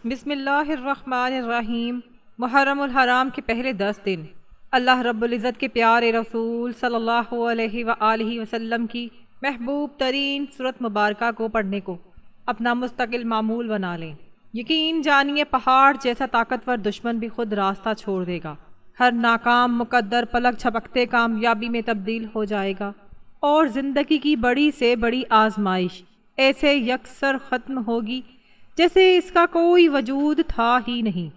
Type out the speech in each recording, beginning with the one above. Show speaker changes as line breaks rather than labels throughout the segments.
بسم اللہ الرحمن الرحیم۔ محرم الحرام کے پہلے 10 دن اللہ رب العزت کے پیارے رسول صلی اللہ علیہ وآلہ وسلم کی محبوب ترین سورت مبارکہ کو پڑھنے کو اپنا مستقل معمول بنا لیں۔ یقین جانیے پہاڑ جیسا طاقتور دشمن بھی خود راستہ چھوڑ دے گا۔ ہر ناکام مقدر پلک جھپکتے کامیابی میں تبدیل ہو جائے گا، اور زندگی کی بڑی سے بڑی آزمائش ایسے یکسر ختم ہوگی جیسے اس کا کوئی وجود تھا ہی نہیں۔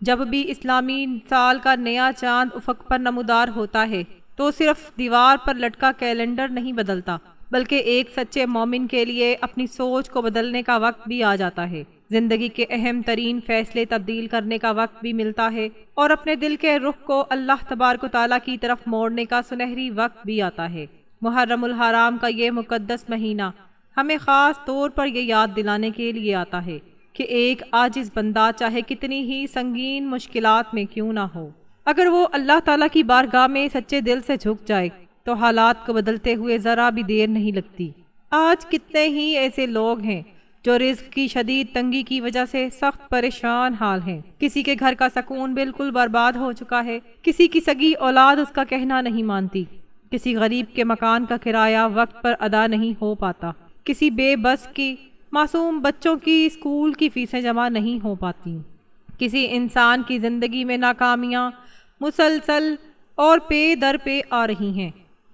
جب بھی اسلامی سال کا نیا چاند افق پر نمودار ہوتا ہے تو صرف دیوار پر لٹکا کیلنڈر نہیں بدلتا، بلکہ ایک سچے مومن کے لیے اپنی سوچ کو بدلنے کا وقت بھی آ جاتا ہے۔ زندگی کے اہم ترین فیصلے تبدیل کرنے کا وقت بھی ملتا ہے، اور اپنے دل کے رخ کو اللہ تبارک و تعالیٰ کی طرف موڑنے کا سنہری وقت بھی آتا ہے۔ محرم الحرام کا یہ مقدس مہینہ ہمیں خاص طور پر یہ یاد دلانے کے لیے آتا ہے کہ ایک عاجز بندہ چاہے کتنی ہی سنگین مشکلات میں کیوں نہ ہو، اگر وہ اللہ تعالیٰ کی بارگاہ میں سچے دل سے جھک جائے تو حالات کو بدلتے ہوئے ذرا بھی دیر نہیں لگتی۔ آج کتنے ہی ایسے لوگ ہیں جو رزق کی شدید تنگی کی وجہ سے سخت پریشان حال ہیں۔ کسی کے گھر کا سکون بالکل برباد ہو چکا ہے، کسی کی سگی اولاد اس کا کہنا نہیں مانتی، کسی غریب کے مکان کا کرایہ وقت پر ادا نہیں ہو پاتا، کسی بے بس کی معصوم بچوں کی اسکول کی فیسیں جمع نہیں ہو پاتی، کسی انسان کی زندگی میں ناکامیاں مسلسل اور پے در پے آ رہی ہیں،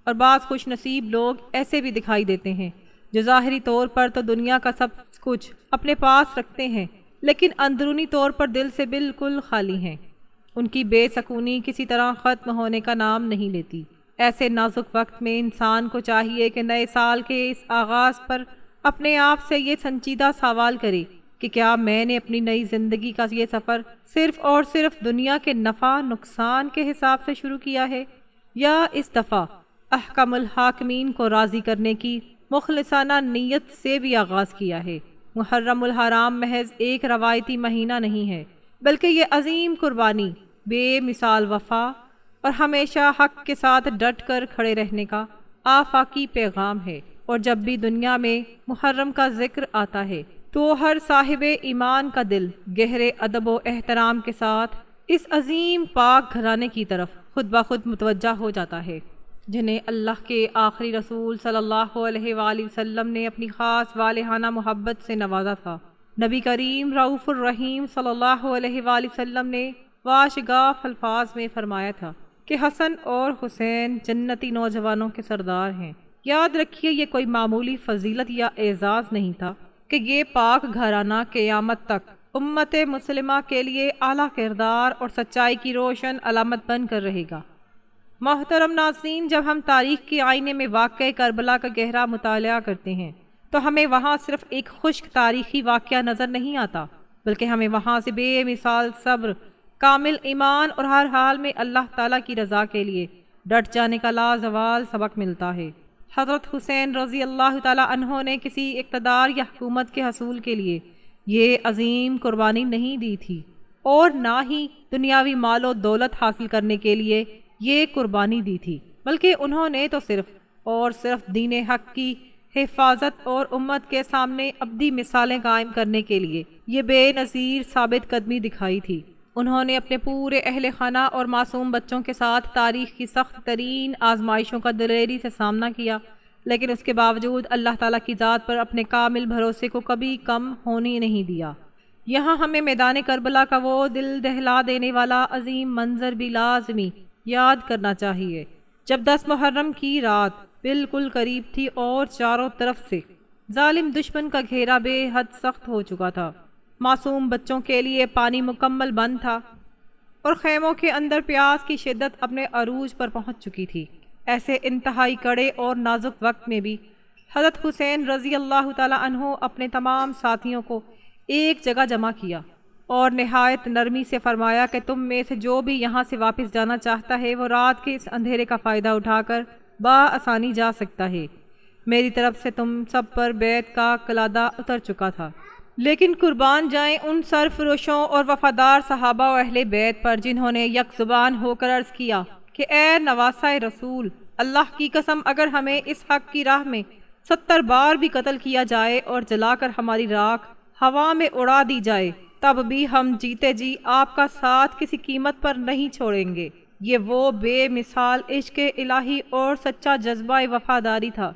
اور بعض خوش نصیب لوگ ایسے بھی دکھائی دیتے ہیں جو ظاہری طور پر تو دنیا کا سب کچھ اپنے پاس رکھتے ہیں، لیکن اندرونی طور پر دل سے بالکل خالی ہیں۔ ان کی بے سکونی کسی طرح ختم ہونے کا نام نہیں لیتی۔ ایسے نازک وقت میں انسان کو چاہیے کہ نئے سال کے اس آغاز پر اپنے آپ سے یہ سنجیدہ سوال کرے کہ کیا میں نے اپنی نئی زندگی کا یہ سفر صرف اور صرف دنیا کے نفع نقصان کے حساب سے شروع کیا ہے، یا اس دفعہ احکم الحاکمین کو راضی کرنے کی مخلصانہ نیت سے بھی آغاز کیا ہے۔ محرم الحرام محض ایک روایتی مہینہ نہیں ہے، بلکہ یہ عظیم قربانی، بے مثال وفا اور ہمیشہ حق کے ساتھ ڈٹ کر کھڑے رہنے کا آفاقی پیغام ہے۔ اور جب بھی دنیا میں محرم کا ذکر آتا ہے تو ہر صاحب ایمان کا دل گہرے ادب و احترام کے ساتھ اس عظیم پاک گھرانے کی طرف خود بخود متوجہ ہو جاتا ہے، جنہیں اللہ کے آخری رسول صلی اللہ علیہ وآلہ وسلم نے اپنی خاص والہانہ محبت سے نوازا تھا۔ نبی کریم رؤوف الرحیم صلی اللہ علیہ وآلہ وسلم نے واشگاف الفاظ میں فرمایا تھا کہ حسن اور حسین جنتی نوجوانوں کے سردار ہیں۔ یاد رکھیے، یہ کوئی معمولی فضیلت یا اعزاز نہیں تھا کہ یہ پاک گھرانہ قیامت تک امت مسلمہ کے لیے اعلیٰ کردار اور سچائی کی روشن علامت بن کر رہے گا۔ محترم ناظرین، جب ہم تاریخ کے آئینے میں واقعہ کربلا کا گہرا مطالعہ کرتے ہیں تو ہمیں وہاں صرف ایک خشک تاریخی واقعہ نظر نہیں آتا، بلکہ ہمیں وہاں سے بے مثال صبر، کامل ایمان اور ہر حال میں اللہ تعالیٰ کی رضا کے لیے ڈٹ جانے کا لازوال سبق ملتا ہے۔ حضرت حسین رضی اللہ تعالیٰ عنہ نے کسی اقتدار یا حکومت کے حصول کے لیے یہ عظیم قربانی نہیں دی تھی، اور نہ ہی دنیاوی مال و دولت حاصل کرنے کے لیے یہ قربانی دی تھی، بلکہ انہوں نے تو صرف اور صرف دین حق کی حفاظت اور امت کے سامنے ابدی مثالیں قائم کرنے کے لیے یہ بے نظیر ثابت قدمی دکھائی تھی۔ انہوں نے اپنے پورے اہل خانہ اور معصوم بچوں کے ساتھ تاریخ کی سخت ترین آزمائشوں کا دلیری سے سامنا کیا، لیکن اس کے باوجود اللہ تعالیٰ کی ذات پر اپنے کامل بھروسے کو کبھی کم ہونے نہیں دیا۔ یہاں ہمیں میدان کربلا کا وہ دل دہلا دینے والا عظیم منظر بھی لازمی یاد کرنا چاہیے، جب 10 محرم کی رات بالکل قریب تھی اور چاروں طرف سے ظالم دشمن کا گھیرا بے حد سخت ہو چکا تھا۔ معصوم بچوں کے لیے پانی مکمل بند تھا، اور خیموں کے اندر پیاس کی شدت اپنے عروج پر پہنچ چکی تھی۔ ایسے انتہائی کڑے اور نازک وقت میں بھی حضرت حسین رضی اللہ تعالیٰ عنہ اپنے تمام ساتھیوں کو ایک جگہ جمع کیا اور نہایت نرمی سے فرمایا کہ تم میں سے جو بھی یہاں سے واپس جانا چاہتا ہے وہ رات کے اس اندھیرے کا فائدہ اٹھا کر بآسانی جا سکتا ہے۔ میری طرف سے تم سب پر بیعت کا کلادہ اتر چکا تھا، لیکن قربان جائیں ان سرفروشوں اور وفادار صحابہ و اہل بیت پر جنہوں نے یک زبان ہو کر عرض کیا کہ اے نواسہ رسول، اللہ کی قسم اگر ہمیں اس حق کی راہ میں 70 بار بھی قتل کیا جائے اور جلا کر ہماری راکھ ہوا میں اڑا دی جائے تب بھی ہم جیتے جی آپ کا ساتھ کسی قیمت پر نہیں چھوڑیں گے۔ یہ وہ بے مثال عشق الہی اور سچا جذبہ وفاداری تھا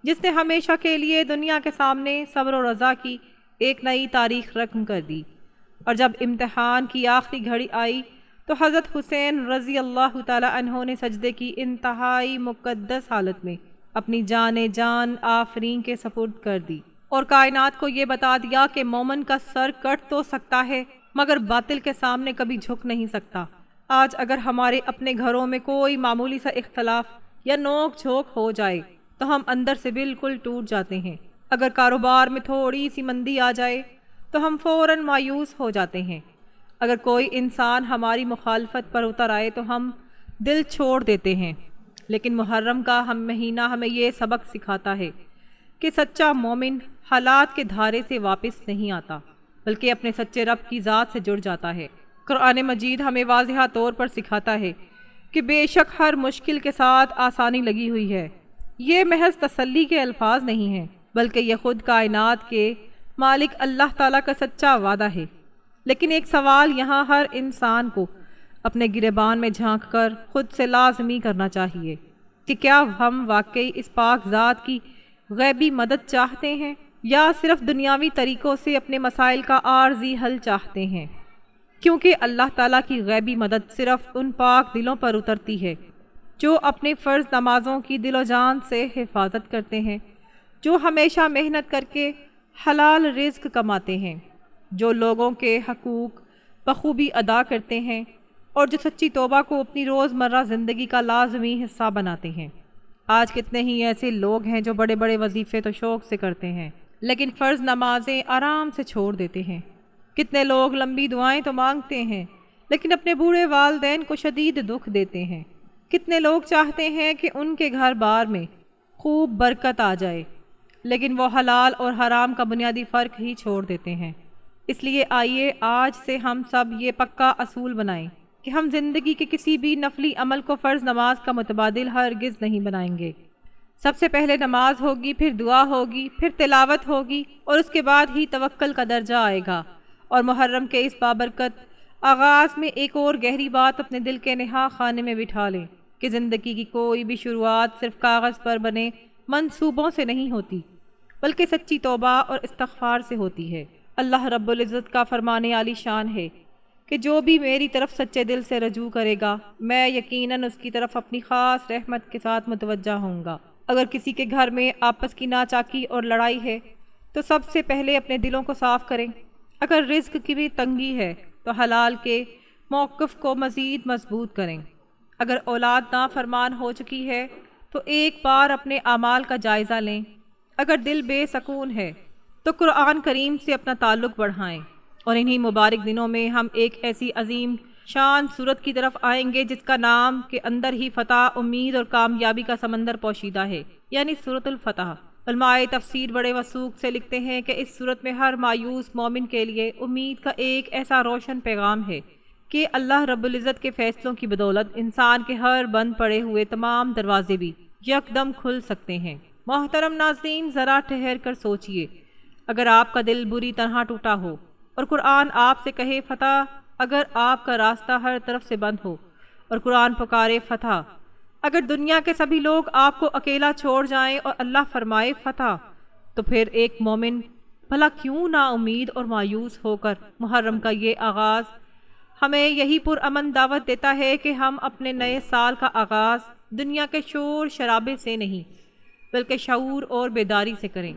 جس نے ہمیشہ کے لیے دنیا کے سامنے صبر و رضا کی ایک نئی تاریخ رقم کر دی۔ اور جب امتحان کی آخری گھڑی آئی تو حضرت حسین رضی اللہ تعالی عنہ نے سجدے کی انتہائی مقدس حالت میں اپنی جان آفرین کے سپرد کر دی اور کائنات کو یہ بتا دیا کہ مومن کا سر کٹ تو سکتا ہے مگر باطل کے سامنے کبھی جھک نہیں سکتا۔ آج اگر ہمارے اپنے گھروں میں کوئی معمولی سا اختلاف یا نوک جھوک ہو جائے تو ہم اندر سے بالکل ٹوٹ جاتے ہیں۔ اگر کاروبار میں تھوڑی سی مندی آ جائے تو ہم فوراً مایوس ہو جاتے ہیں۔ اگر کوئی انسان ہماری مخالفت پر اتر آئے تو ہم دل چھوڑ دیتے ہیں۔ لیکن محرم کا مہینہ ہمیں یہ سبق سکھاتا ہے کہ سچا مومن حالات کے دھارے سے واپس نہیں آتا بلکہ اپنے سچے رب کی ذات سے جڑ جاتا ہے۔ قرآن مجید ہمیں واضح طور پر سکھاتا ہے کہ بے شک ہر مشکل کے ساتھ آسانی لگی ہوئی ہے۔ یہ محض تسلی کے الفاظ نہیں ہیں بلکہ یہ خود کائنات کے مالک اللہ تعالیٰ کا سچا وعدہ ہے۔ لیکن ایک سوال یہاں ہر انسان کو اپنے گریبان میں جھانک کر خود سے لازمی کرنا چاہیے کہ کیا ہم واقعی اس پاک ذات کی غیبی مدد چاہتے ہیں یا صرف دنیاوی طریقوں سے اپنے مسائل کا عارضی حل چاہتے ہیں؟ کیونکہ اللہ تعالیٰ کی غیبی مدد صرف ان پاک دلوں پر اترتی ہے جو اپنے فرض نمازوں کی دل و جان سے حفاظت کرتے ہیں، جو ہمیشہ محنت کر کے حلال رزق کماتے ہیں، جو لوگوں کے حقوق بخوبی ادا کرتے ہیں اور جو سچی توبہ کو اپنی روزمرہ زندگی کا لازمی حصہ بناتے ہیں۔ آج کتنے ہی ایسے لوگ ہیں جو بڑے بڑے وظیفے تو شوق سے کرتے ہیں لیکن فرض نمازیں آرام سے چھوڑ دیتے ہیں۔ کتنے لوگ لمبی دعائیں تو مانگتے ہیں لیکن اپنے بوڑھے والدین کو شدید دکھ دیتے ہیں۔ کتنے لوگ چاہتے ہیں کہ ان کے گھر بار میں خوب برکت آ جائے لیکن وہ حلال اور حرام کا بنیادی فرق ہی چھوڑ دیتے ہیں۔ اس لیے آئیے آج سے ہم سب یہ پکا اصول بنائیں کہ ہم زندگی کے کسی بھی نفلی عمل کو فرض نماز کا متبادل ہرگز نہیں بنائیں گے۔ سب سے پہلے نماز ہوگی، پھر دعا ہوگی، پھر تلاوت ہوگی اور اس کے بعد ہی توکل کا درجہ آئے گا۔ اور محرم کے اس بابرکت آغاز میں ایک اور گہری بات اپنے دل کے نہا خانے میں بٹھا لیں کہ زندگی کی کوئی بھی شروعات صرف کاغذ پر بنے منصوبوں سے نہیں ہوتی بلکہ سچی توبہ اور استغفار سے ہوتی ہے۔ اللہ رب العزت کا فرمان عالی شان ہے کہ جو بھی میری طرف سچے دل سے رجوع کرے گا میں یقیناً اس کی طرف اپنی خاص رحمت کے ساتھ متوجہ ہوں گا۔ اگر کسی کے گھر میں آپس کی ناچاکی اور لڑائی ہے تو سب سے پہلے اپنے دلوں کو صاف کریں۔ اگر رزق کی بھی تنگی ہے تو حلال کے موقف کو مزید مضبوط کریں۔ اگر اولاد نافرمان ہو چکی ہے تو ایک بار اپنے اعمال کا جائزہ لیں۔ اگر دل بے سکون ہے تو قرآن کریم سے اپنا تعلق بڑھائیں۔ اور انہی مبارک دنوں میں ہم ایک ایسی عظیم شان صورت کی طرف آئیں گے جس کا نام کے اندر ہی فتح، امید اور کامیابی کا سمندر پوشیدہ ہے، یعنی سورۃ الفتح۔ علماء تفسیر بڑے وثوق سے لکھتے ہیں کہ اس صورت میں ہر مایوس مومن کے لیے امید کا ایک ایسا روشن پیغام ہے کہ اللہ رب العزت کے فیصلوں کی بدولت انسان کے ہر بند پڑے ہوئے تمام دروازے بھی یکدم کھل سکتے ہیں۔ محترم ناظرین، ذرا ٹھہر کر سوچئے، اگر آپ کا دل بری طرح ٹوٹا ہو اور قرآن آپ سے کہے فتح، اگر آپ کا راستہ ہر طرف سے بند ہو اور قرآن پکارے فتح، اگر دنیا کے سبھی لوگ آپ کو اکیلا چھوڑ جائیں اور اللہ فرمائے فتح، تو پھر ایک مومن بھلا کیوں نا امید اور مایوس ہو کر محرم کا یہ آغاز ہمیں یہی پرامن دعوت دیتا ہے کہ ہم اپنے نئے سال کا آغاز دنیا کے شور شرابے سے نہیں بلکہ شعور اور بیداری سے کریں۔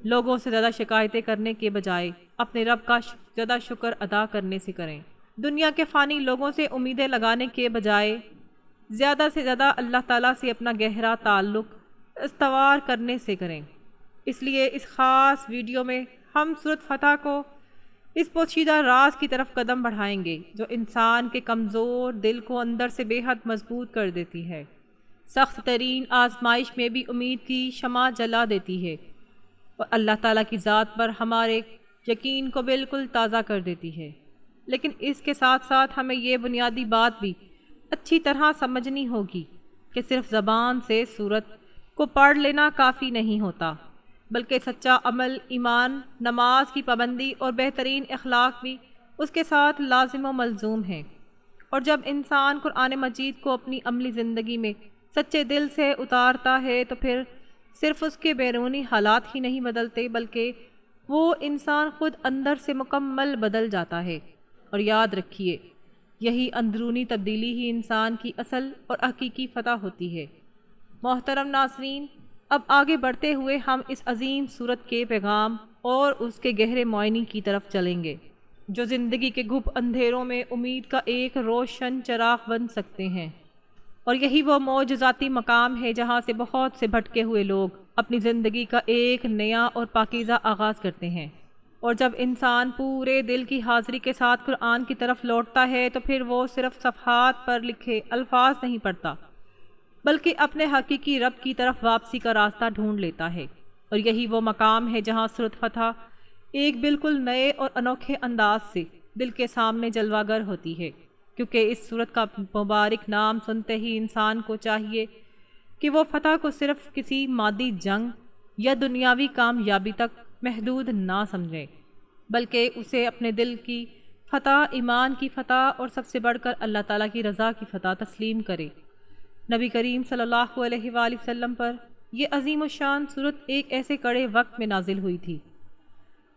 لوگوں سے زیادہ شکایتیں کرنے کے بجائے اپنے رب کا زیادہ شکر ادا کرنے سے کریں۔ دنیا کے فانی لوگوں سے امیدیں لگانے کے بجائے زیادہ سے زیادہ اللہ تعالیٰ سے اپنا گہرا تعلق استوار کرنے سے کریں۔ اس لیے اس خاص ویڈیو میں ہم سورۃ فتح کو اس پوشیدہ راز کی طرف قدم بڑھائیں گے جو انسان کے کمزور دل کو اندر سے بے حد مضبوط کر دیتی ہے، سخت ترین آزمائش میں بھی امید کی شمع جلا دیتی ہے اور اللہ تعالیٰ کی ذات پر ہمارے یقین کو بالکل تازہ کر دیتی ہے۔ لیکن اس کے ساتھ ساتھ ہمیں یہ بنیادی بات بھی اچھی طرح سمجھنی ہوگی کہ صرف زبان سے سورت کو پڑھ لینا کافی نہیں ہوتا بلکہ سچا عمل، ایمان، نماز کی پابندی اور بہترین اخلاق بھی اس کے ساتھ لازم و ملزوم ہیں۔ اور جب انسان قرآن مجید کو اپنی عملی زندگی میں سچے دل سے اتارتا ہے تو پھر صرف اس کے بیرونی حالات ہی نہیں بدلتے، بلکہ وہ انسان خود اندر سے مکمل بدل جاتا ہے۔ اور یاد رکھیے، یہی اندرونی تبدیلی ہی انسان کی اصل اور حقیقی فتح ہوتی ہے۔ محترم ناظرین، اب آگے بڑھتے ہوئے ہم اس عظیم صورت کے پیغام اور اس کے گہرے معانی کی طرف چلیں گے، جو زندگی کے گھپ اندھیروں میں امید کا ایک روشن چراغ بن سکتے ہیں۔ اور یہی وہ معجزاتی مقام ہے جہاں سے بہت سے بھٹکے ہوئے لوگ اپنی زندگی کا ایک نیا اور پاکیزہ آغاز کرتے ہیں۔ اور جب انسان پورے دل کی حاضری کے ساتھ قرآن کی طرف لوٹتا ہے تو پھر وہ صرف صفحات پر لکھے الفاظ نہیں پڑھتا، بلکہ اپنے حقیقی رب کی طرف واپسی کا راستہ ڈھونڈ لیتا ہے۔ اور یہی وہ مقام ہے جہاں سورۃ فتح ایک بالکل نئے اور انوکھے انداز سے دل کے سامنے جلوہ گر ہوتی ہے، کیونکہ اس سورت کا مبارک نام سنتے ہی انسان کو چاہیے کہ وہ فتح کو صرف کسی مادی جنگ یا دنیاوی کامیابی تک محدود نہ سمجھے، بلکہ اسے اپنے دل کی فتح، ایمان کی فتح اور سب سے بڑھ کر اللہ تعالیٰ کی رضا کی فتح تسلیم کرے۔ نبی کریم صلی اللہ علیہ وآلہ وسلم پر یہ عظیم الشان سورت ایک ایسے کڑے وقت میں نازل ہوئی تھی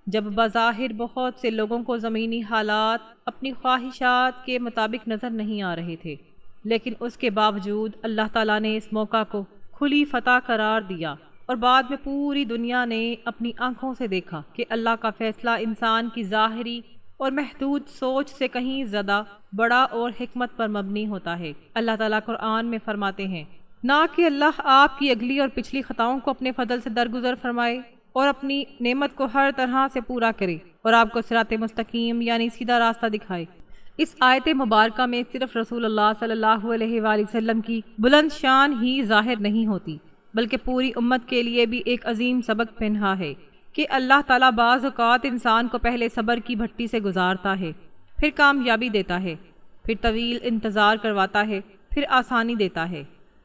جب بظاہر بہت سے لوگوں کو زمینی حالات اپنی خواہشات کے مطابق نظر نہیں آ رہے تھے، لیکن اس کے باوجود اللہ تعالیٰ نے اس موقع کو کھلی فتح قرار دیا، اور بعد میں پوری دنیا نے اپنی آنکھوں سے دیکھا کہ اللہ کا فیصلہ انسان کی ظاہری اور محدود سوچ سے کہیں زیادہ بڑا اور حکمت پر مبنی ہوتا ہے۔ اللہ تعالیٰ قرآن میں فرماتے ہیں، نہ کہ اللہ آپ کی اگلی اور پچھلی خطاؤں کو اپنے فضل سے درگزر فرمائے اور اپنی نعمت کو ہر طرح سے پورا کرے اور آپ کو صراط مستقیم یعنی سیدھا راستہ دکھائے۔ اس آیت مبارکہ میں صرف رسول اللہ صلی اللہ علیہ وآلہ وسلم کی بلند شان ہی ظاہر نہیں ہوتی، بلکہ پوری امت کے لیے بھی ایک عظیم سبق پنہا ہے کہ اللہ تعالیٰ بعض اوقات انسان کو پہلے صبر کی بھٹی سے گزارتا ہے، پھر کامیابی دیتا ہے، پھر طویل انتظار کرواتا ہے، پھر آسانی دیتا ہے،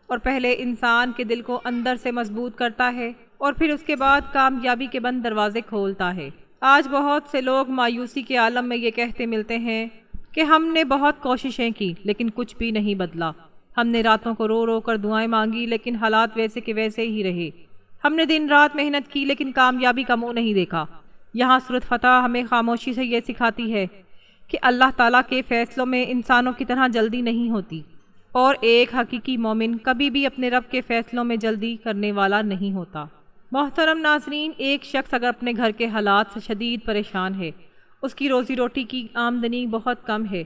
اور پہلے انسان کے دل کو اندر سے مضبوط کرتا ہے اور پھر اس کے بعد کامیابی کے بند دروازے کھولتا ہے۔ آج بہت سے لوگ مایوسی کے عالم میں یہ کہتے ملتے ہیں کہ ہم نے بہت کوششیں کی لیکن کچھ بھی نہیں بدلا، ہم نے راتوں کو رو رو کر دعائیں مانگی لیکن حالات ویسے کے ویسے ہی رہے، ہم نے دن رات محنت کی لیکن کامیابی کا منہ نہیں دیکھا۔ یہاں سورۃ فتح ہمیں خاموشی سے یہ سکھاتی ہے کہ اللہ تعالیٰ کے فیصلوں میں انسانوں کی طرح جلدی نہیں ہوتی، اور ایک حقیقی مومن کبھی بھی اپنے رب کے فیصلوں میں جلدی کرنے والا نہیں ہوتا۔ محترم ناظرین، ایک شخص اگر اپنے گھر کے حالات سے شدید پریشان ہے، اس کی روزی روٹی کی آمدنی بہت کم ہے،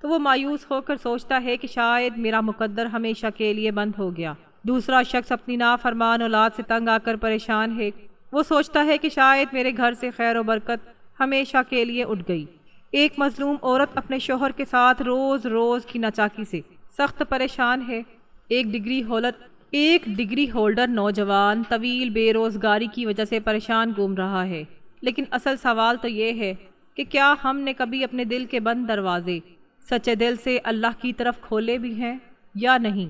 تو وہ مایوس ہو کر سوچتا ہے کہ شاید میرا مقدر ہمیشہ کے لیے بند ہو گیا۔ دوسرا شخص اپنی نافرمان اولاد سے تنگ آ کر پریشان ہے، وہ سوچتا ہے کہ شاید میرے گھر سے خیر و برکت ہمیشہ کے لیے اٹھ گئی۔ ایک مظلوم عورت اپنے شوہر کے ساتھ روز روز کی ناچاکی سے سخت پریشان ہے۔ ایک ڈگری ہولڈر نوجوان طویل بے روزگاری کی وجہ سے پریشان گھوم رہا ہے۔ لیکن اصل سوال تو یہ ہے کہ کیا ہم نے کبھی اپنے دل کے بند دروازے سچے دل سے اللہ کی طرف کھولے بھی ہیں یا نہیں؟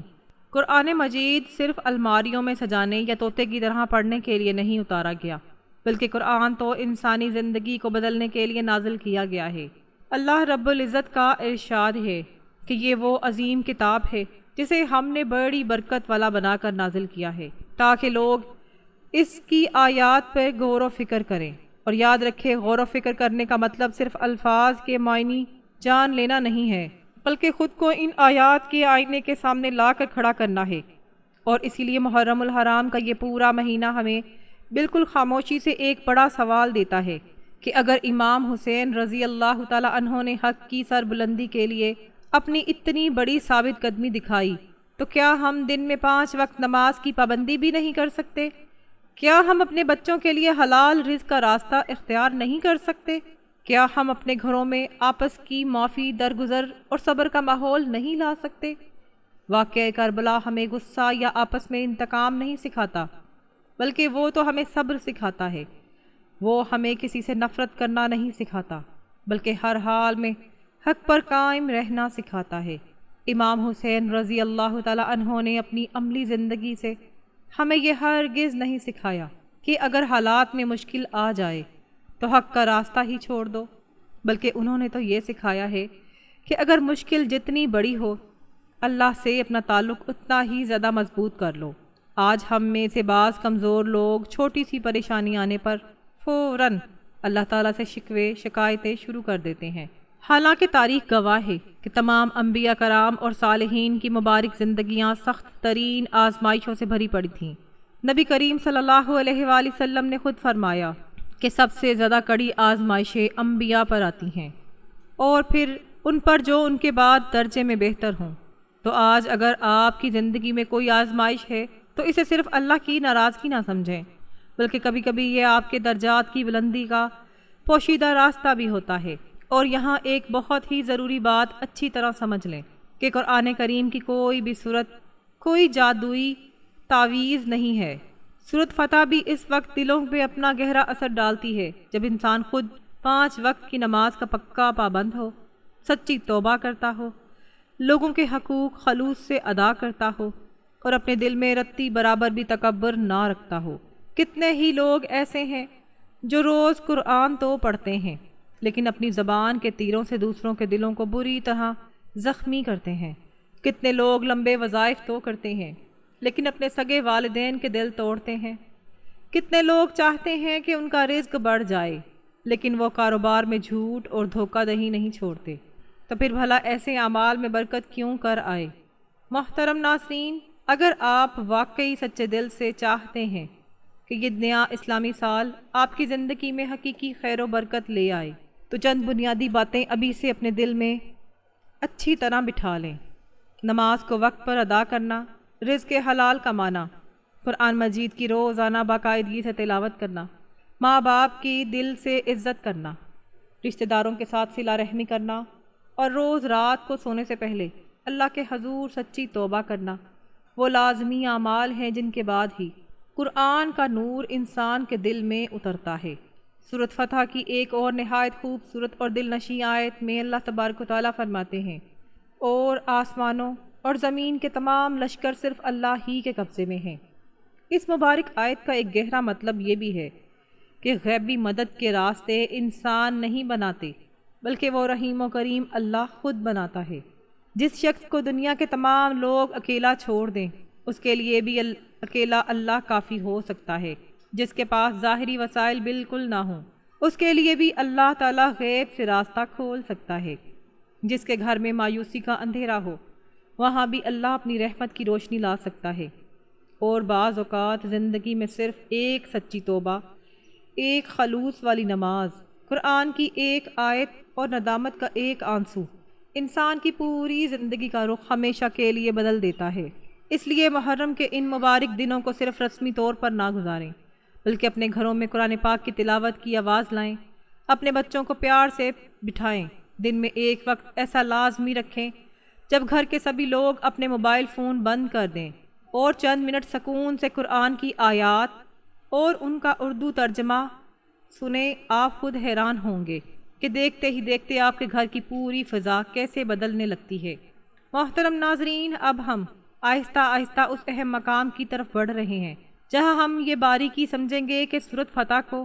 قرآن مجید صرف الماریوں میں سجانے یا طوطے کی طرح پڑھنے کے لیے نہیں اتارا گیا، بلکہ قرآن تو انسانی زندگی کو بدلنے کے لیے نازل کیا گیا ہے۔ اللہ رب العزت کا ارشاد ہے کہ یہ وہ عظیم کتاب ہے جسے ہم نے بڑی برکت والا بنا کر نازل کیا ہے، تاکہ لوگ اس کی آیات پر غور و فکر کریں۔ اور یاد رکھیں، غور و فکر کرنے کا مطلب صرف الفاظ کے معنی جان لینا نہیں ہے، بلکہ خود کو ان آیات کے آئینے کے سامنے لا کر کھڑا کرنا ہے۔ اور اسی لیے محرم الحرام کا یہ پورا مہینہ ہمیں بالکل خاموشی سے ایک بڑا سوال دیتا ہے کہ اگر امام حسین رضی اللہ تعالی عنہ نے حق کی سربلندی کے لیے اپنی اتنی بڑی ثابت قدمی دکھائی، تو کیا ہم دن میں 5 وقت نماز کی پابندی بھی نہیں کر سکتے؟ کیا ہم اپنے بچوں کے لیے حلال رزق کا راستہ اختیار نہیں کر سکتے؟ کیا ہم اپنے گھروں میں آپس کی معافی، درگزر اور صبر کا ماحول نہیں لا سکتے؟ واقعہ کربلا ہمیں غصہ یا آپس میں انتقام نہیں سکھاتا، بلکہ وہ تو ہمیں صبر سکھاتا ہے۔ وہ ہمیں کسی سے نفرت کرنا نہیں سکھاتا، بلکہ ہر حال میں حق پر قائم رہنا سکھاتا ہے۔ امام حسین رضی اللہ تعالی عنہ نے اپنی عملی زندگی سے ہمیں یہ ہرگز نہیں سکھایا کہ اگر حالات میں مشکل آ جائے تو حق کا راستہ ہی چھوڑ دو، بلکہ انہوں نے تو یہ سکھایا ہے کہ اگر مشکل جتنی بڑی ہو، اللہ سے اپنا تعلق اتنا ہی زیادہ مضبوط کر لو۔ آج ہم میں سے بعض کمزور لوگ چھوٹی سی پریشانی آنے پر فوراً اللہ تعالیٰ سے شکوے شکایتیں شروع کر دیتے ہیں، حالانکہ تاریخ گواہ ہے کہ تمام انبیاء کرام اور صالحین کی مبارک زندگیاں سخت ترین آزمائشوں سے بھری پڑی تھیں۔ نبی کریم صلی اللہ علیہ وآلہ وسلم نے خود فرمایا کہ سب سے زیادہ کڑی آزمائشیں انبیاء پر آتی ہیں، اور پھر ان پر جو ان کے بعد درجے میں بہتر ہوں۔ تو آج اگر آپ کی زندگی میں کوئی آزمائش ہے تو اسے صرف اللہ کی ناراضگی نہ سمجھیں، بلکہ کبھی کبھی یہ آپ کے درجات کی بلندی کا پوشیدہ راستہ بھی ہوتا ہے۔ اور یہاں ایک بہت ہی ضروری بات اچھی طرح سمجھ لیں کہ قرآن کریم کی کوئی بھی صورت کوئی جادوئی تعویذ نہیں ہے۔ سورۃ فتح بھی اس وقت دلوں پہ اپنا گہرا اثر ڈالتی ہے جب انسان خود 5 وقت کی نماز کا پکا پابند ہو، سچی توبہ کرتا ہو، لوگوں کے حقوق خلوص سے ادا کرتا ہو، اور اپنے دل میں رتی برابر بھی تکبر نہ رکھتا ہو۔ کتنے ہی لوگ ایسے ہیں جو روز قرآن تو پڑھتے ہیں لیکن اپنی زبان کے تیروں سے دوسروں کے دلوں کو بری طرح زخمی کرتے ہیں۔ کتنے لوگ لمبے وظائف تو کرتے ہیں لیکن اپنے سگے والدین کے دل توڑتے ہیں۔ کتنے لوگ چاہتے ہیں کہ ان کا رزق بڑھ جائے لیکن وہ کاروبار میں جھوٹ اور دھوکہ دہی نہیں چھوڑتے۔ تو پھر بھلا ایسے اعمال میں برکت کیوں کر آئے؟ محترم ناظرین، اگر آپ واقعی سچے دل سے چاہتے ہیں کہ یہ نیا اسلامی سال آپ کی زندگی میں حقیقی خیر و برکت لے آئے تو چند بنیادی باتیں ابھی سے اپنے دل میں اچھی طرح بٹھا لیں۔ نماز کو وقت پر ادا کرنا، رزق حلال کمانا، قرآن مجید کی روزانہ باقاعدگی سے تلاوت کرنا، ماں باپ کی دل سے عزت کرنا، رشتہ داروں کے ساتھ صلہ رحمی کرنا، اور روز رات کو سونے سے پہلے اللہ کے حضور سچی توبہ کرنا، وہ لازمی اعمال ہیں جن کے بعد ہی قرآن کا نور انسان کے دل میں اترتا ہے۔ سورۃ فتح کی ایک اور نہایت خوبصورت اور دل نشیں آیت میں اللہ تبارک و تعالیٰ فرماتے ہیں، اور آسمانوں اور زمین کے تمام لشکر صرف اللہ ہی کے قبضے میں ہیں۔ اس مبارک آیت کا ایک گہرا مطلب یہ بھی ہے کہ غیبی مدد کے راستے انسان نہیں بناتے بلکہ وہ رحیم و کریم اللہ خود بناتا ہے۔ جس شخص کو دنیا کے تمام لوگ اکیلا چھوڑ دیں اس کے لیے بھی اکیلا اللہ کافی ہو سکتا ہے۔ جس کے پاس ظاہری وسائل بالکل نہ ہوں اس کے لیے بھی اللہ تعالیٰ غیب سے راستہ کھول سکتا ہے۔ جس کے گھر میں مایوسی کا اندھیرا ہو وہاں بھی اللہ اپنی رحمت کی روشنی لا سکتا ہے۔ اور بعض اوقات زندگی میں صرف ایک سچی توبہ، ایک خلوص والی نماز، قرآن کی ایک آیت اور ندامت کا ایک آنسو انسان کی پوری زندگی کا رخ ہمیشہ کے لیے بدل دیتا ہے۔ اس لیے محرم کے ان مبارک دنوں کو صرف رسمی طور پر نہ گزاریں بلکہ اپنے گھروں میں قرآن پاک کی تلاوت کی آواز لائیں، اپنے بچوں کو پیار سے بٹھائیں، دن میں ایک وقت ایسا لازمی رکھیں جب گھر کے سبھی لوگ اپنے موبائل فون بند کر دیں اور چند منٹ سکون سے قرآن کی آیات اور ان کا اردو ترجمہ سنیں۔ آپ خود حیران ہوں گے کہ دیکھتے ہی دیکھتے آپ کے گھر کی پوری فضا کیسے بدلنے لگتی ہے۔ محترم ناظرین، اب ہم آہستہ آہستہ اس اہم مقام کی طرف بڑھ رہے ہیں جہاں ہم یہ باریکی سمجھیں گے کہ سورۃ فتح کو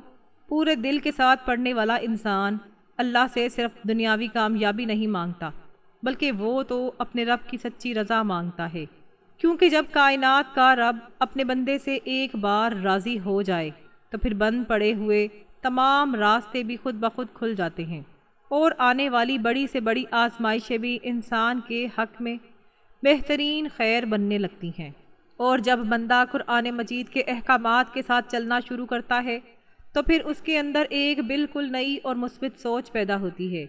پورے دل کے ساتھ پڑھنے والا انسان اللہ سے صرف دنیاوی کامیابی نہیں مانگتا بلکہ وہ تو اپنے رب کی سچی رضا مانگتا ہے، کیونکہ جب کائنات کا رب اپنے بندے سے ایک بار راضی ہو جائے تو پھر بند پڑے ہوئے تمام راستے بھی خود بخود کھل جاتے ہیں، اور آنے والی بڑی سے بڑی آزمائشیں بھی انسان کے حق میں بہترین خیر بننے لگتی ہیں۔ اور جب بندہ قرآن مجید کے احکامات کے ساتھ چلنا شروع کرتا ہے تو پھر اس کے اندر ایک بالکل نئی اور مثبت سوچ پیدا ہوتی ہے۔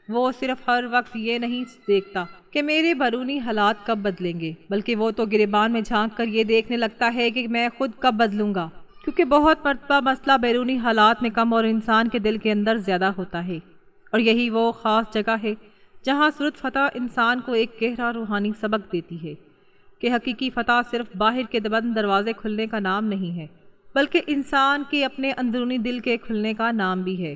وہ صرف ہر وقت یہ نہیں دیکھتا کہ میرے بیرونی حالات کب بدلیں گے، بلکہ وہ تو گریبان میں جھانک کر یہ دیکھنے لگتا ہے کہ میں خود کب بدلوں گا، کیونکہ بہت مرتبہ مسئلہ بیرونی حالات میں کم اور انسان کے دل کے اندر زیادہ ہوتا ہے۔ اور یہی وہ خاص جگہ ہے جہاں سورۃ فتح انسان کو ایک گہرا روحانی سبق دیتی ہے کہ حقیقی فتح صرف باہر کے بند دروازے کھلنے کا نام نہیں ہے بلکہ انسان کے اپنے اندرونی دل کے کھلنے کا نام بھی ہے۔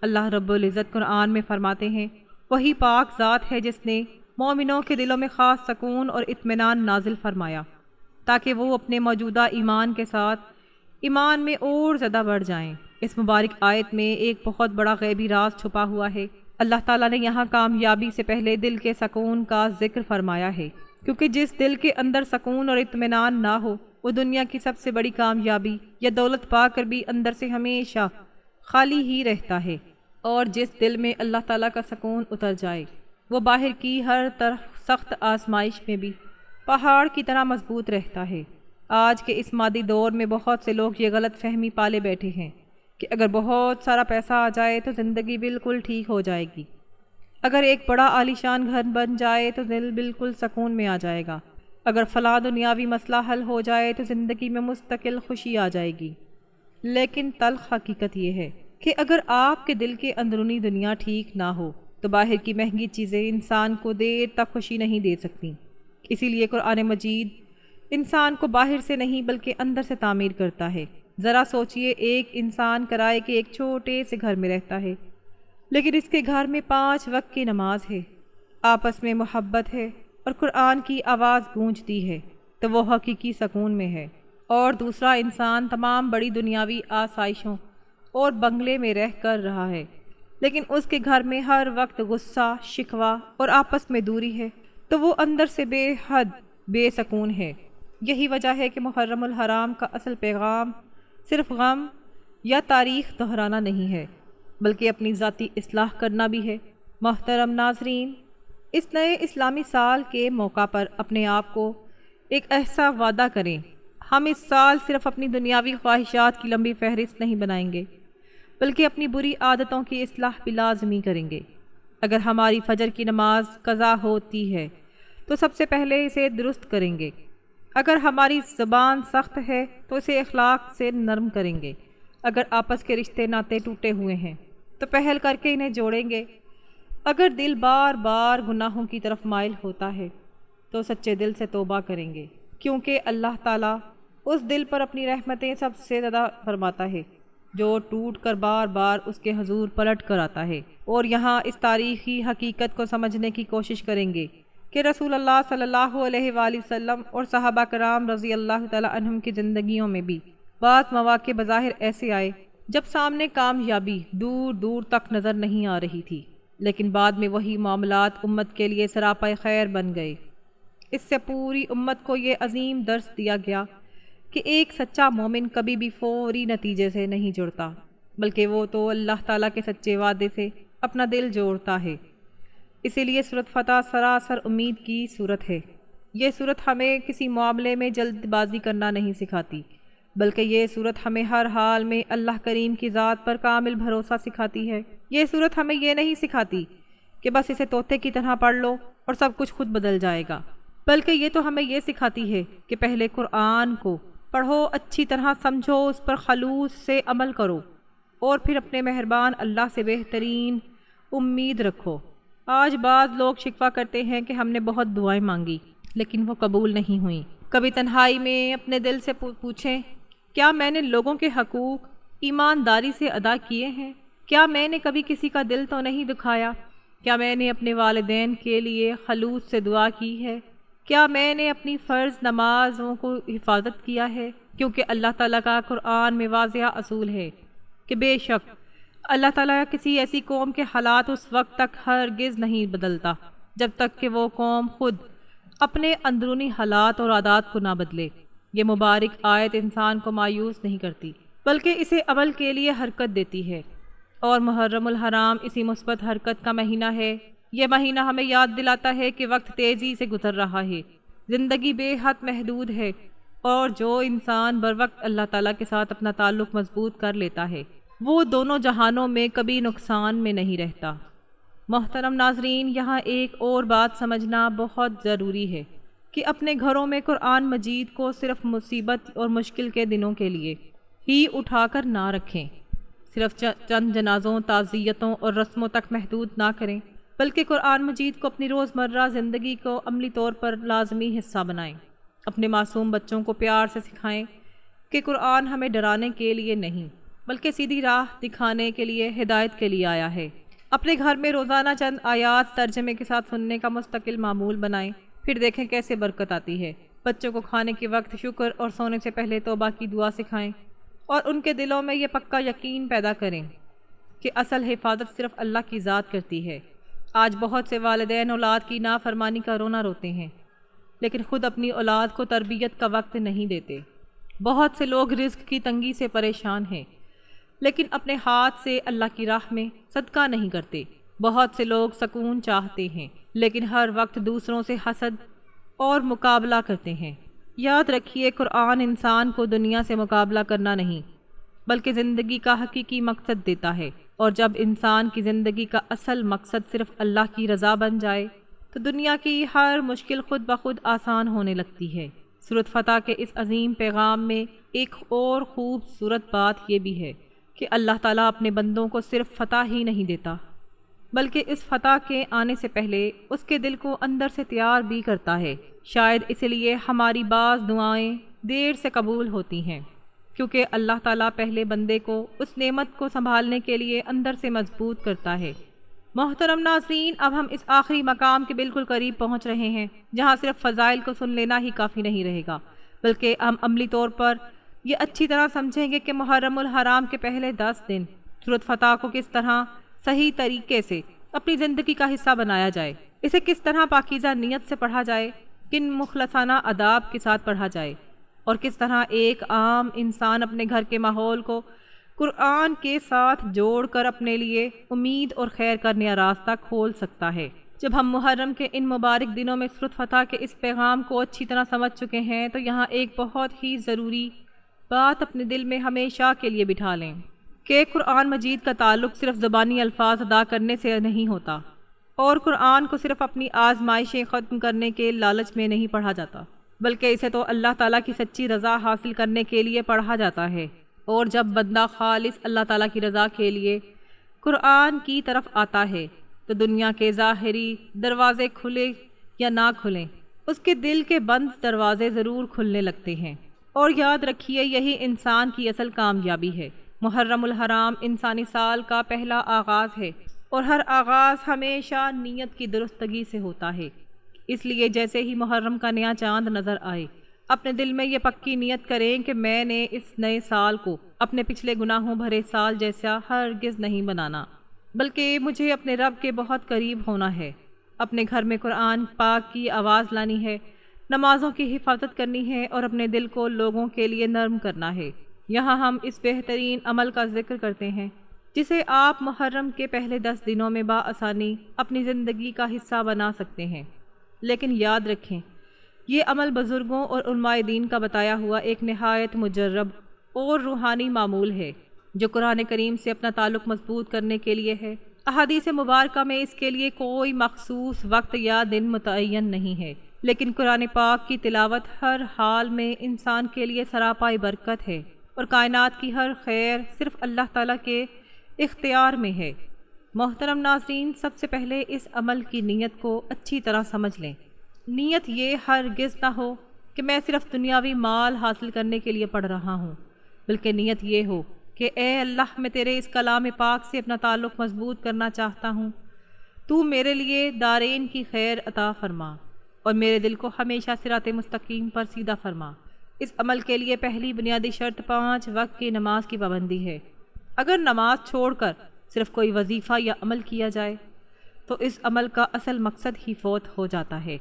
اللہ رب العزت قرآن میں فرماتے ہیں، وہی پاک ذات ہے جس نے مومنوں کے دلوں میں خاص سکون اور اطمینان نازل فرمایا تاکہ وہ اپنے موجودہ ایمان کے ساتھ ایمان میں اور زیادہ بڑھ جائیں۔ اس مبارک آیت میں ایک بہت بڑا غیبی راز چھپا ہوا ہے۔ اللہ تعالیٰ نے یہاں کامیابی سے پہلے دل کے سکون کا ذکر فرمایا ہے، کیونکہ جس دل کے اندر سکون اور اطمینان نہ ہو وہ دنیا کی سب سے بڑی کامیابی یا دولت پا کر بھی اندر سے ہمیشہ خالی ہی رہتا ہے، اور جس دل میں اللہ تعالیٰ کا سکون اتر جائے وہ باہر کی ہر طرح سخت آزمائش میں بھی پہاڑ کی طرح مضبوط رہتا ہے۔ آج کے اس مادی دور میں بہت سے لوگ یہ غلط فہمی پالے بیٹھے ہیں کہ اگر بہت سارا پیسہ آ جائے تو زندگی بالکل ٹھیک ہو جائے گی، اگر ایک بڑا عالیشان گھر بن جائے تو دل بالکل سکون میں آ جائے گا، اگر فلاں دنیاوی مسئلہ حل ہو جائے تو زندگی میں مستقل خوشی آ جائے گی۔ لیکن تلخ حقیقت یہ ہے کہ اگر آپ کے دل کے اندرونی دنیا ٹھیک نہ ہو تو باہر کی مہنگی چیزیں انسان کو دیر تک خوشی نہیں دے سکتی۔ اسی لیے قرآن مجید انسان کو باہر سے نہیں بلکہ اندر سے تعمیر کرتا ہے۔ ذرا سوچئے، ایک انسان کرائے کے ایک چھوٹے سے گھر میں رہتا ہے، لیکن اس کے گھر میں 5 وقت کی نماز ہے، آپس میں محبت ہے اور قرآن کی آواز گونجتی ہے، تو وہ حقیقی سکون میں ہے۔ اور دوسرا انسان تمام بڑی دنیاوی آسائشوں اور بنگلے میں رہ کر رہا ہے، لیکن اس کے گھر میں ہر وقت غصہ، شکوہ اور آپس میں دوری ہے، تو وہ اندر سے بے حد بے سکون ہے۔ یہی وجہ ہے کہ محرم الحرام کا اصل پیغام صرف غم یا تاریخ دہرانا نہیں ہے، بلکہ اپنی ذاتی اصلاح کرنا بھی ہے۔ محترم ناظرین، اس نئے اسلامی سال کے موقع پر اپنے آپ کو ایک ایسا وعدہ کریں، ہم اس سال صرف اپنی دنیاوی خواہشات کی لمبی فہرست نہیں بنائیں گے، بلکہ اپنی بری عادتوں کی اصلاح بھی لازمی کریں گے۔ اگر ہماری فجر کی نماز قضا ہوتی ہے تو سب سے پہلے اسے درست کریں گے، اگر ہماری زبان سخت ہے تو اسے اخلاق سے نرم کریں گے، اگر آپس کے رشتے ناطے ٹوٹے ہوئے ہیں تو پہل کر کے انہیں جوڑیں گے، اگر دل بار بار گناہوں کی طرف مائل ہوتا ہے تو سچے دل سے توبہ کریں گے، کیونکہ اللہ تعالیٰ اس دل پر اپنی رحمتیں سب سے زیادہ فرماتا ہے جو ٹوٹ کر بار بار اس کے حضور پلٹ کر آتا ہے۔ اور یہاں اس تاریخی حقیقت کو سمجھنے کی کوشش کریں گے کہ رسول اللہ صلی اللہ علیہ وآلہ وسلم اور صحابہ کرام رضی اللہ تعالی عنہم کی زندگیوں میں بھی بعض مواقع بظاہر ایسے آئے جب سامنے کامیابی دور دور تک نظر نہیں آ رہی تھی، لیکن بعد میں وہی معاملات امت کے لیے سراپا خیر بن گئے۔ اس سے پوری امت کو یہ عظیم درس دیا گیا کہ ایک سچا مومن کبھی بھی فوری نتیجے سے نہیں جڑتا، بلکہ وہ تو اللہ تعالیٰ کے سچے وعدے سے اپنا دل جوڑتا ہے۔ اسی لیے سورۃ فتح سراسر امید کی صورت ہے۔ یہ صورت ہمیں کسی معاملے میں جلد بازی کرنا نہیں سکھاتی، بلکہ یہ صورت ہمیں ہر حال میں اللہ کریم کی ذات پر کامل بھروسہ سکھاتی ہے۔ یہ صورت ہمیں یہ نہیں سکھاتی کہ بس اسے طوطے کی طرح پڑھ لو اور سب کچھ خود بدل جائے گا، بلکہ یہ تو ہمیں یہ سکھاتی ہے کہ پہلے قرآن کو پڑھو، اچھی طرح سمجھو، اس پر خلوص سے عمل کرو، اور پھر اپنے مہربان اللہ سے بہترین امید رکھو۔ آج بعض لوگ شکوہ کرتے ہیں کہ ہم نے بہت دعائیں مانگی لیکن وہ قبول نہیں ہوئیں۔ کبھی تنہائی میں اپنے دل سے پوچھیں، کیا میں نے لوگوں کے حقوق ایمانداری سے ادا کیے ہیں؟ کیا میں نے کبھی کسی کا دل تو نہیں دکھایا؟ کیا میں نے اپنے والدین کے لیے خلوص سے دعا کی ہے؟ کیا میں نے اپنی فرض نمازوں کو حفاظت کیا ہے؟ کیونکہ اللہ تعالیٰ کا قرآن میں واضح اصول ہے کہ بے شک اللہ تعالیٰ کسی ایسی قوم کے حالات اس وقت تک ہرگز نہیں بدلتا جب تک کہ وہ قوم خود اپنے اندرونی حالات اور عادات کو نہ بدلے۔ یہ مبارک آیت انسان کو مایوس نہیں کرتی بلکہ اسے عمل کے لیے حرکت دیتی ہے، اور محرم الحرام اسی مثبت حرکت کا مہینہ ہے۔ یہ مہینہ ہمیں یاد دلاتا ہے کہ وقت تیزی سے گزر رہا ہے، زندگی بے حد محدود ہے، اور جو انسان بر وقت اللہ تعالیٰ کے ساتھ اپنا تعلق مضبوط کر لیتا ہے وہ دونوں جہانوں میں کبھی نقصان میں نہیں رہتا۔ محترم ناظرین، یہاں ایک اور بات سمجھنا بہت ضروری ہے کہ اپنے گھروں میں قرآن مجید کو صرف مصیبت اور مشکل کے دنوں کے لیے ہی اٹھا کر نہ رکھیں، صرف چند جنازوں، تعزیتوں اور رسموں تک محدود نہ کریں، بلکہ قرآن مجید کو اپنی روزمرہ زندگی کو عملی طور پر لازمی حصہ بنائیں۔ اپنے معصوم بچوں کو پیار سے سکھائیں کہ قرآن ہمیں ڈرانے کے لیے نہیں بلکہ سیدھی راہ دکھانے کے لیے، ہدایت کے لیے آیا ہے۔ اپنے گھر میں روزانہ چند آیات ترجمے کے ساتھ سننے کا مستقل معمول بنائیں، پھر دیکھیں کیسے برکت آتی ہے۔ بچوں کو کھانے کے وقت شکر اور سونے سے پہلے توبہ کی دعا سکھائیں، اور ان کے دلوں میں یہ پکا یقین پیدا کریں کہ اصل حفاظت صرف اللہ کی ذات کرتی ہے۔ آج بہت سے والدین اولاد کی نافرمانی کا رونا روتے ہیں، لیکن خود اپنی اولاد کو تربیت کا وقت نہیں دیتے۔ بہت سے لوگ رزق کی تنگی سے پریشان ہیں، لیکن اپنے ہاتھ سے اللہ کی راہ میں صدقہ نہیں کرتے۔ بہت سے لوگ سکون چاہتے ہیں، لیکن ہر وقت دوسروں سے حسد اور مقابلہ کرتے ہیں۔ یاد رکھیے، قرآن انسان کو دنیا سے مقابلہ کرنا نہیں، بلکہ زندگی کا حقیقی مقصد دیتا ہے، اور جب انسان کی زندگی کا اصل مقصد صرف اللہ کی رضا بن جائے تو دنیا کی ہر مشکل خود بخود آسان ہونے لگتی ہے۔ سورۃ فتح کے اس عظیم پیغام میں ایک اور خوبصورت بات یہ بھی ہے کہ اللہ تعالیٰ اپنے بندوں کو صرف فتح ہی نہیں دیتا، بلکہ اس فتح کے آنے سے پہلے اس کے دل کو اندر سے تیار بھی کرتا ہے۔ شاید اس لیے ہماری بعض دعائیں دیر سے قبول ہوتی ہیں، کیونکہ اللہ تعالیٰ پہلے بندے کو اس نعمت کو سنبھالنے کے لیے اندر سے مضبوط کرتا ہے۔ محترم ناظرین، اب ہم اس آخری مقام کے بالکل قریب پہنچ رہے ہیں، جہاں صرف فضائل کو سن لینا ہی کافی نہیں رہے گا، بلکہ ہم عملی طور پر یہ اچھی طرح سمجھیں گے کہ محرم الحرام کے پہلے 10 دن سورۃ فتح کو کس طرح صحیح طریقے سے اپنی زندگی کا حصہ بنایا جائے، اسے کس طرح پاکیزہ نیت سے پڑھا جائے، کن مخلصانہ آداب کے ساتھ پڑھا جائے، اور کس طرح ایک عام انسان اپنے گھر کے ماحول کو قرآن کے ساتھ جوڑ کر اپنے لیے امید اور خیر کا نیا راستہ کھول سکتا ہے۔ جب ہم محرم کے ان مبارک دنوں میں سورۃ فتح کے اس پیغام کو اچھی طرح سمجھ چکے ہیں تو یہاں ایک بہت ہی ضروری بات اپنے دل میں ہمیشہ کے لیے بٹھا لیں کہ قرآن مجید کا تعلق صرف زبانی الفاظ ادا کرنے سے نہیں ہوتا، اور قرآن کو صرف اپنی آزمائشیں ختم کرنے کے لالچ میں نہیں پڑھا جاتا، بلکہ اسے تو اللہ تعالیٰ کی سچی رضا حاصل کرنے کے لیے پڑھا جاتا ہے۔ اور جب بندہ خالص اللہ تعالیٰ کی رضا کے لیے قرآن کی طرف آتا ہے تو دنیا کے ظاہری دروازے کھلے یا نہ کھلیں، اس کے دل کے بند دروازے ضرور کھلنے لگتے ہیں۔ اور یاد رکھیے، یہی انسان کی اصل کامیابی ہے۔ محرم الحرام انسانی سال کا پہلا آغاز ہے، اور ہر آغاز ہمیشہ نیت کی درستگی سے ہوتا ہے۔ اس لیے جیسے ہی محرم کا نیا چاند نظر آئے، اپنے دل میں یہ پکی نیت کریں کہ میں نے اس نئے سال کو اپنے پچھلے گناہوں بھرے سال جیسا ہرگز نہیں بنانا، بلکہ مجھے اپنے رب کے بہت قریب ہونا ہے۔ اپنے گھر میں قرآن پاک کی آواز لانی ہے، نمازوں کی حفاظت کرنی ہے، اور اپنے دل کو لوگوں کے لیے نرم کرنا ہے۔ یہاں ہم اس بہترین عمل کا ذکر کرتے ہیں جسے آپ محرم کے پہلے 10 دنوں میں بآسانی اپنی زندگی کا حصہ بنا سکتے ہیں۔ لیکن یاد رکھیں، یہ عمل بزرگوں اور علماء دین کا بتایا ہوا ایک نہایت مجرب اور روحانی معمول ہے، جو قرآن کریم سے اپنا تعلق مضبوط کرنے کے لیے ہے۔ احادیث مبارکہ میں اس کے لیے کوئی مخصوص وقت یا دن متعین نہیں ہے، لیکن قرآن پاک کی تلاوت ہر حال میں انسان کے لیے سراپائی برکت ہے، اور کائنات کی ہر خیر صرف اللہ تعالیٰ کے اختیار میں ہے۔ محترم ناظرین، سب سے پہلے اس عمل کی نیت کو اچھی طرح سمجھ لیں۔ نیت یہ ہرگز نہ ہو کہ میں صرف دنیاوی مال حاصل کرنے کے لیے پڑھ رہا ہوں، بلکہ نیت یہ ہو کہ اے اللہ، میں تیرے اس کلام پاک سے اپنا تعلق مضبوط کرنا چاہتا ہوں۔ تو میرے لیے دارین کی خیر عطا فرما، اور میرے دل کو ہمیشہ صراط مستقیم پر سیدھا فرما۔ اس عمل کے لیے پہلی بنیادی شرط 5 وقت کی نماز کی پابندی ہے۔ اگر نماز چھوڑ کر صرف کوئی وظیفہ یا عمل کیا جائے تو اس عمل کا اصل مقصد ہی فوت ہو جاتا ہے۔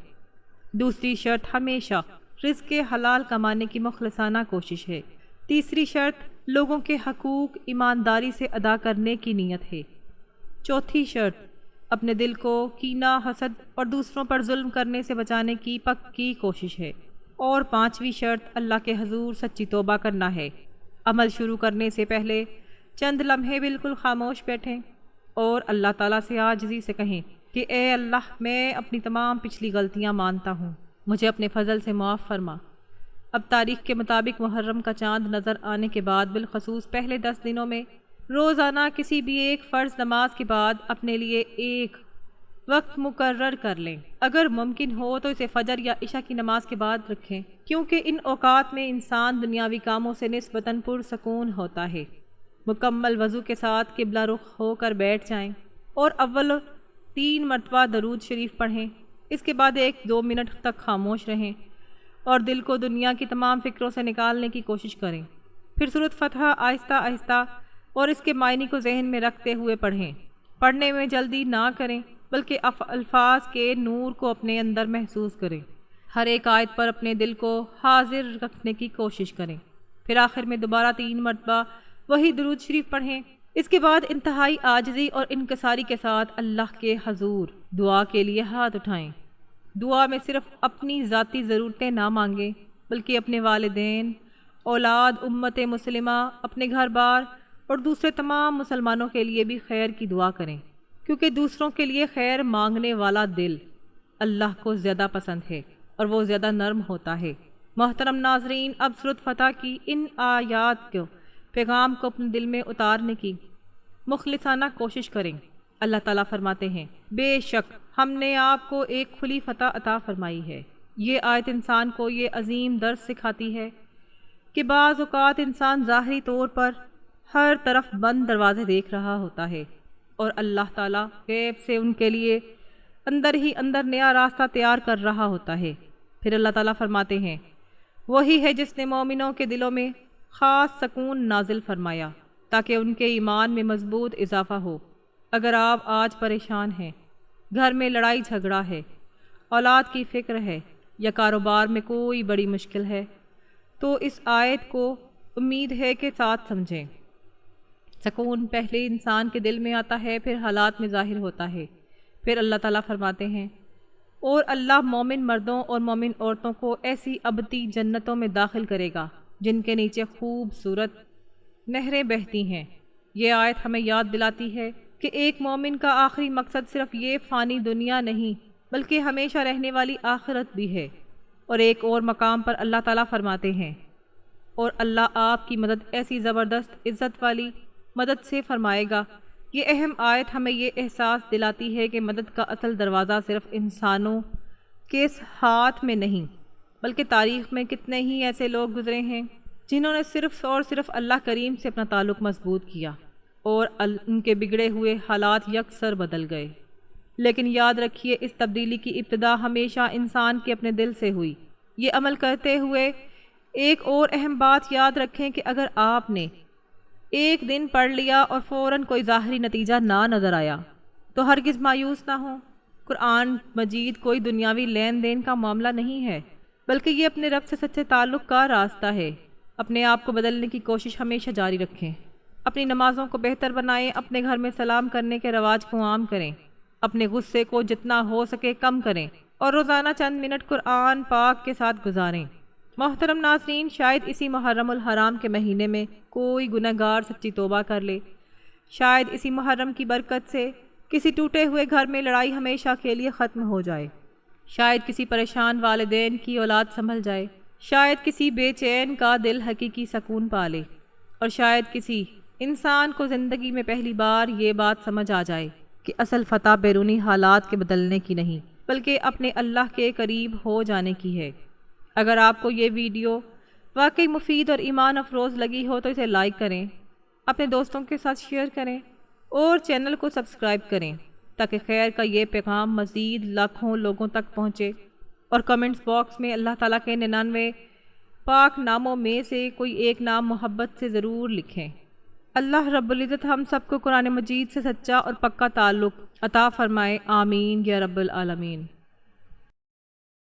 دوسری شرط ہمیشہ رزق حلال کمانے کی مخلصانہ کوشش ہے۔ تیسری شرط لوگوں کے حقوق ایمانداری سے ادا کرنے کی نیت ہے۔ چوتھی شرط اپنے دل کو کینہ، حسد اور دوسروں پر ظلم کرنے سے بچانے کی پکی کوشش ہے۔ اور 5ویں شرط اللہ کے حضور سچی توبہ کرنا ہے۔ عمل شروع کرنے سے پہلے چند لمحے بالکل خاموش بیٹھیں اور اللہ تعالیٰ سے عاجزی سے کہیں کہ اے اللہ، میں اپنی تمام پچھلی غلطیاں مانتا ہوں، مجھے اپنے فضل سے معاف فرما۔ اب تاریخ کے مطابق محرم کا چاند نظر آنے کے بعد بالخصوص پہلے 10 دنوں میں روزانہ کسی بھی ایک فرض نماز کے بعد اپنے لیے ایک وقت مقرر کر لیں۔ اگر ممکن ہو تو اسے فجر یا عشاء کی نماز کے بعد رکھیں، کیونکہ ان اوقات میں انسان دنیاوی کاموں سے نسبتاً پرسکون ہوتا ہے۔ مکمل وضو کے ساتھ قبلہ رخ ہو کر بیٹھ جائیں اور اول 3 مرتبہ درود شریف پڑھیں۔ اس کے بعد 1-2 منٹ تک خاموش رہیں اور دل کو دنیا کی تمام فکروں سے نکالنے کی کوشش کریں۔ پھر سورۃ فتح آہستہ آہستہ اور اس کے معنی کو ذہن میں رکھتے ہوئے پڑھیں۔ پڑھنے میں جلدی نہ کریں بلکہ الفاظ کے نور کو اپنے اندر محسوس کریں۔ ہر ایک آیت پر اپنے دل کو حاضر رکھنے کی کوشش کریں۔ پھر آخر میں دوبارہ 3 مرتبہ وہی درود شریف پڑھیں۔ اس کے بعد انتہائی عاجزی اور انکساری کے ساتھ اللہ کے حضور دعا کے لیے ہاتھ اٹھائیں۔ دعا میں صرف اپنی ذاتی ضرورتیں نہ مانگیں بلکہ اپنے والدین، اولاد، امت مسلمہ، اپنے گھر بار اور دوسرے تمام مسلمانوں کے لیے بھی خیر کی دعا کریں، کیونکہ دوسروں کے لیے خیر مانگنے والا دل اللہ کو زیادہ پسند ہے اور وہ زیادہ نرم ہوتا ہے۔ محترم ناظرین، اب سورۃ فتح کی ان آیات کو پیغام کو اپنے دل میں اتارنے کی مخلصانہ کوشش کریں۔ اللہ تعالیٰ فرماتے ہیں، بے شک ہم نے آپ کو ایک کھلی فتح عطا فرمائی ہے۔ یہ آیت انسان کو یہ عظیم درس سکھاتی ہے کہ بعض اوقات انسان ظاہری طور پر ہر طرف بند دروازے دیکھ رہا ہوتا ہے اور اللہ تعالیٰ غیب سے ان کے لیے اندر ہی اندر نیا راستہ تیار کر رہا ہوتا ہے۔ پھر اللہ تعالیٰ فرماتے ہیں، وہی ہے جس نے مومنوں کے دلوں میں خاص سکون نازل فرمایا تاکہ ان کے ایمان میں مضبوط اضافہ ہو۔ اگر آپ آج پریشان ہیں، گھر میں لڑائی جھگڑا ہے، اولاد کی فکر ہے یا کاروبار میں کوئی بڑی مشکل ہے تو اس آیت کو امید ہے کہ ساتھ سمجھیں۔ سکون پہلے انسان کے دل میں آتا ہے، پھر حالات میں ظاہر ہوتا ہے۔ پھر اللہ تعالیٰ فرماتے ہیں، اور اللہ مومن مردوں اور مومن عورتوں کو ایسی ابدی جنتوں میں داخل کرے گا جن کے نیچے خوبصورت نہریں بہتی ہیں۔ یہ آیت ہمیں یاد دلاتی ہے کہ ایک مومن کا آخری مقصد صرف یہ فانی دنیا نہیں بلکہ ہمیشہ رہنے والی آخرت بھی ہے۔ اور ایک اور مقام پر اللہ تعالیٰ فرماتے ہیں، اور اللہ آپ کی مدد ایسی زبردست عزت والی مدد سے فرمائے گا۔ یہ اہم آیت ہمیں یہ احساس دلاتی ہے کہ مدد کا اصل دروازہ صرف انسانوں کے ہاتھ میں نہیں بلکہ تاریخ میں کتنے ہی ایسے لوگ گزرے ہیں جنہوں نے صرف اور صرف اللہ کریم سے اپنا تعلق مضبوط کیا اور ان کے بگڑے ہوئے حالات یکسر بدل گئے۔ لیکن یاد رکھیے، اس تبدیلی کی ابتدا ہمیشہ انسان کے اپنے دل سے ہوئی۔ یہ عمل کرتے ہوئے ایک اور اہم بات یاد رکھیں کہ اگر آپ نے ایک دن پڑھ لیا اور فوراً کوئی ظاہری نتیجہ نہ نظر آیا تو ہرگز مایوس نہ ہوں۔ قرآن مجید کوئی دنیاوی لین دین کا معاملہ نہیں ہے بلکہ یہ اپنے رب سے سچے تعلق کا راستہ ہے۔ اپنے آپ کو بدلنے کی کوشش ہمیشہ جاری رکھیں، اپنی نمازوں کو بہتر بنائیں، اپنے گھر میں سلام کرنے کے رواج کو عام کریں، اپنے غصے کو جتنا ہو سکے کم کریں اور روزانہ چند منٹ قرآن پاک کے ساتھ گزاریں۔ محترم ناظرین، شاید اسی محرم الحرام کے مہینے میں کوئی گنہگار سچی توبہ کر لے، شاید اسی محرم کی برکت سے کسی ٹوٹے ہوئے گھر میں لڑائی ہمیشہ کے لیے ختم ہو جائے، شاید کسی پریشان والدین کی اولاد سنبھل جائے، شاید کسی بے چین کا دل حقیقی سکون پا لے، اور شاید کسی انسان کو زندگی میں پہلی بار یہ بات سمجھ آ جائے کہ اصل فتح بیرونی حالات کے بدلنے کی نہیں بلکہ اپنے اللہ کے قریب ہو جانے کی ہے۔ اگر آپ کو یہ ویڈیو واقعی مفید اور ایمان افروز لگی ہو تو اسے لائک کریں، اپنے دوستوں کے ساتھ شیئر کریں اور چینل کو سبسکرائب کریں تاکہ خیر کا یہ پیغام مزید لاکھوں لوگوں تک پہنچے، اور کمنٹس باکس میں اللہ تعالیٰ کے 99 پاک ناموں میں سے کوئی ایک نام محبت سے ضرور لکھیں۔ اللہ رب العزت ہم سب کو قرآن مجید سے سچا اور پکا تعلق عطا فرمائے، آمین یا رب العالمین۔